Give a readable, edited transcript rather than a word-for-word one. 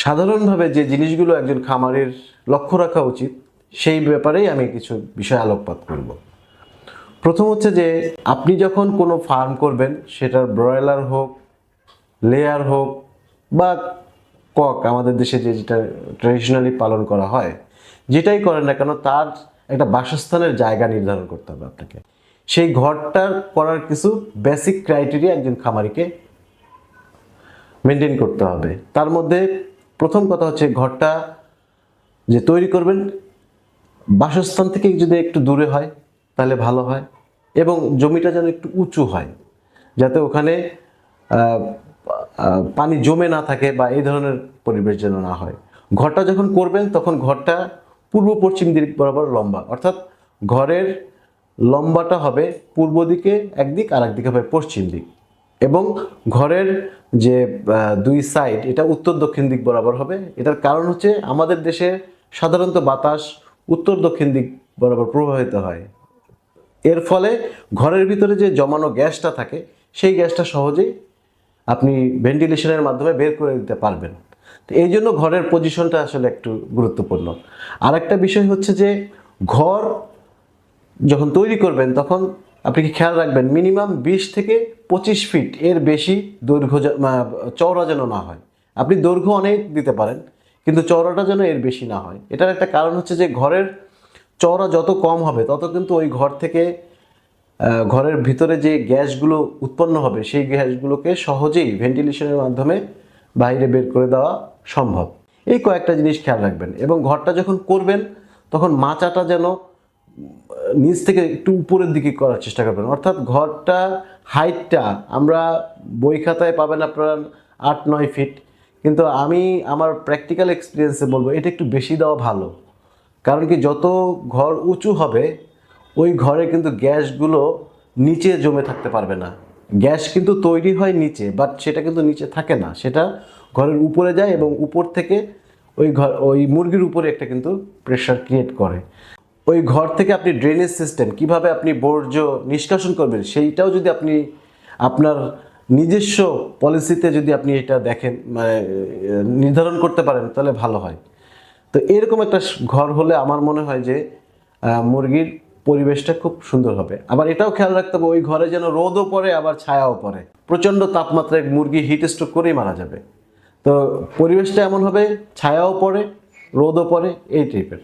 সাধারণভাবে যে জিনিসগুলো একজন খামারের লক্ষ্য রাখা উচিত সেই ব্যাপারেই আমি কিছু বিষয় আলোকপাত করব। প্রথম হচ্ছে যে আপনি যখন কোনো ফার্ম করবেন, সেটার ব্রয়লার হোক, লেয়ার হোক বা কক, আমাদের দেশে যেটা ট্র্যাডিশনালি পালন করা হয়, যেটাই করেন না কেন তার একটা বাসস্থানের জায়গা নির্ধারণ করতে হবে আপনাকে। সেই ঘরটার করার কিছু বেসিক ক্রাইটেরিয়া একজন খামারিকে মেনটেন করতে হবে। তার মধ্যে প্রথম কথা হচ্ছে ঘরটা যে তৈরি করবেন বাসস্থান থেকে যদি একটু দূরে হয় তাহলে ভালো হয়, এবং জমিটা যেন একটু উঁচু হয়, যাতে ওখানে পানি জমে না থাকে বা এই ধরনের পরিবেশ যেন না হয়। ঘরটা যখন করবেন তখন ঘরটা পূর্ব পশ্চিম দিক বরাবর লম্বা, অর্থাৎ ঘরের লম্বাটা হবে পূর্ব দিকে একদিক আর একদিকে হবে পশ্চিম দিক, এবং ঘরের যে দুই সাইড এটা উত্তর দক্ষিণ দিক বরাবর হবে। এটার কারণ হচ্ছে আমাদের দেশে সাধারণত বাতাস উত্তর দক্ষিণ দিক বরাবর প্রবাহিত হয়। এর ফলে ঘরের ভিতরে যে জমানো গ্যাসটা থাকে সেই গ্যাসটা সহজেই আপনি ভেন্টিলেশনের মাধ্যমে বের করে দিতে পারবেন। তো এই জন্য ঘরের পজিশনটা আসলে একটু গুরুত্বপূর্ণ। আর একটা বিষয় হচ্ছে যে ঘর যখন তৈরি করবেন তখন আপনি কি খেয়াল রাখবেন মিনিমাম 20 থেকে 25 ফিট এর বেশি দৈর্ঘ্য চওড়া যেন না হয়। আপনি দৈর্ঘ্য অনেক দিতে পারেন, কিন্তু চওড়াটা যেন এর বেশি না হয়। এটার একটা কারণ হচ্ছে যে ঘরের চওড়া যত কম হবে তত কিন্তু ওই ঘর থেকে ঘরের ভিতরে যে গ্যাসগুলো উৎপন্ন হবে সেই গ্যাসগুলোকে সহজেই ভেন্টিলেশনের মাধ্যমে বাইরে বের করে দেওয়া সম্ভব। এই কয়েকটা জিনিস খেয়াল রাখবেন, এবং ঘরটা যখন করবেন তখন মাচাটা যেন নিচ থেকে একটু উপরের দিকে করার চেষ্টা করবেন। অর্থাৎ ঘরটা হাইটটা আমরা বই খাতায় পাবেন আপনার 8-9 ফিট, কিন্তু আমি আমার প্র্যাকটিক্যাল এক্সপিরিয়েন্সে বলবো এটা একটু বেশি দেওয়া ভালো। কারণ কি, যত ঘর উঁচু হবে ওই ঘরে কিন্তু গ্যাসগুলো নিচে জমে থাকতে পারবে না। গ্যাস কিন্তু তৈরি হয় নিচে, বাট সেটা কিন্তু নিচে থাকে না, সেটা ঘরের উপরে যায় এবং উপর থেকে ওই মুরগির উপরে একটা কিন্তু প্রেশার ক্রিয়েট করে। ওই ঘর থেকে আপনি ড্রেনেজ সিস্টেম কিভাবে আপনি বর্জ্য নিষ্কাশন করবেন সেইটাও যদি আপনি আপনার নিজস্ব পলিসিতে যদি আপনি এটা দেখেন, মানে নির্ধারণ করতে পারেন, তাহলে ভালো হয়। তো এরকম একটা ঘর হলে আমার মনে হয় যে মুরগির পরিবেশটা খুব সুন্দর হবে। আবার এটাও খেয়াল রাখতে হবে ওই ঘরে যেন রোদও পড়ে আবার ছায়াও পড়ে। প্রচণ্ড তাপমাত্রায় মুরগি হিট স্ট্রোক করেই মারা যাবে। তো পরিবেশটা এমন হবে ছায়াও পড়ে, রোদও পড়ে, এই টাইপের।